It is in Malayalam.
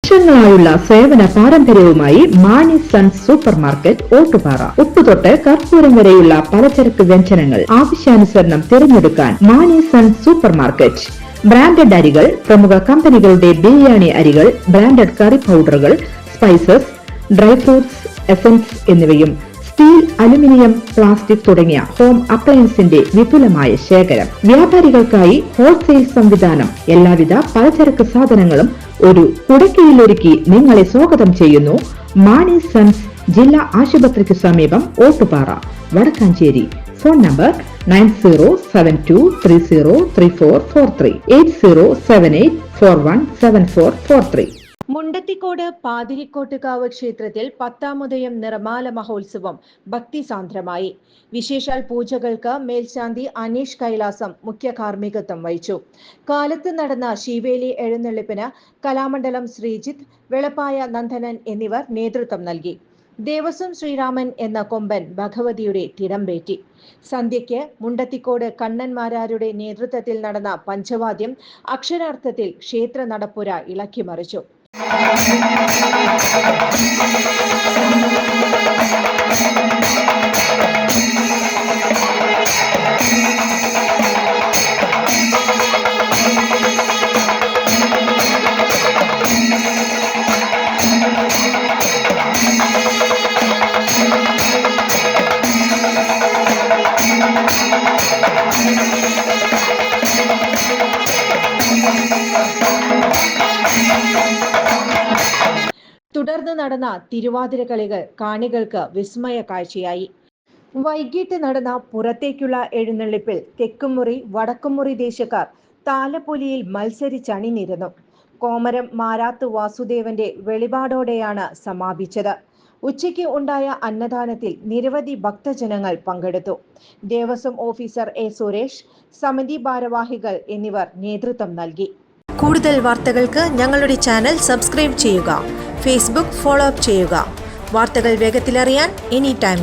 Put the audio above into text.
വർഷങ്ങളായുള്ള സേവന പാരമ്പര്യവുമായി Mani sons super market Ottupara. ഉപ്പുതൊട്ട് കർപ്പൂരം വരെയുള്ള പലചരക്ക് വ്യഞ്ജനങ്ങൾ ആവശ്യാനുസരണം തിരഞ്ഞെടുക്കാൻ Mani sons super market. Branded അരികൾ, പ്രമുഖ കമ്പനികളുടെ ബിരിയാണി അരികൾ, ബ്രാൻഡഡ് കറി പൗഡറുകൾ, സ്പൈസസ്, ഡ്രൈ ഫ്രൂട്ട്സ്, എസൻസ് എന്നിവയും സ്റ്റീൽ, അലുമിനിയം, പ്ലാസ്റ്റിക് തുടങ്ങിയ ഹോം അപ്ലയൻസിന്റെ വിപുലമായ ശേഖരം. വ്യാപാരികൾക്കായി ഹോൾസെയിൽ സംവിധാനം. എല്ലാവിധ പലചരക്ക് സാധനങ്ങളും ഒരു കുടക്കീഴിലൊരുക്കി നിങ്ങളെ സ്വാഗതം ചെയ്യുന്നു. മാണി സൺസ് ജില്ലാ ആശുപത്രിക്ക് സമീപം ഓട്ടുപാറ, വടക്കാഞ്ചേരി. Phone number 9072303443 8078417443. മുണ്ടത്തിക്കോട് പാതിരിക്കോട്ടുകാവ് ക്ഷേത്രത്തിൽ 10-ാമതയം നിറമാല മഹോത്സവം ഭക്തിസാന്ദ്രമായി. വിശേഷാൽ പൂജകൾക്ക് മേൽശാന്തി അനീഷ് കൈലാസം മുഖ്യ കാർമ്മികത്വം വഹിച്ചു. കാലത്ത് നടന്ന ശീവേലി എഴുന്നള്ളിപ്പിന് കലാമണ്ഡലം ശ്രീജിത്ത്, വെളപ്പായ നന്ദനൻ എന്നിവർ നേതൃത്വം നൽകി. ദേവസ്വം ശ്രീരാമൻ എന്ന കൊമ്പൻ ഭഗവതിയുടെ തിടമ്പേറ്റി. സന്ധ്യയ്ക്ക് മുണ്ടത്തിക്കോട് കണ്ണന്മാരാരുടെ നേതൃത്വത്തിൽ നടന്ന പഞ്ചവാദ്യം അക്ഷരാർത്ഥത്തിൽ ക്ഷേത്ര നടപ്പുര ഇളക്കിമറിച്ചു. തുടർന്ന് നടന്ന തിരുവാതിര കളികൾ കാണികൾക്ക് വിസ്മയ കാഴ്ചയായി. വൈകിട്ട് നടന്ന പുറത്തേക്കുള്ള എഴുന്നള്ളിപ്പിൽ തെക്കുമുറി, വടക്കുമുറി ദേശക്കാർ താലപ്പൊലിയിൽ മത്സരിച്ചണിനിരുന്നു. കോമരം മാരാത്ത് വാസുദേവന്റെ വെളിപാടോടെയാണ് സമാപിച്ചത്. ഉച്ചയ്ക്ക് ഉണ്ടായ അന്നദാനത്തിൽ നിരവധി ഭക്തജനങ്ങൾ പങ്കെടുത്തു. ദേവസ്വം ഓഫീസർ എ സുരേഷ്, സമിതി ഭാരവാഹികൾ എന്നിവർ നേതൃത്വം നൽകി. കൂടുതൽ വാർത്തകൾക്ക് ഞങ്ങളുടെ ചാനൽ സബ്സ്ക്രൈബ് ചെയ്യുക. ഫേസ്ബുക്ക് ഫോളോ അപ്പ് ചെയ്യുക. വാർത്തകൾ വേഗത്തിലറിയാൻ എനി ടൈം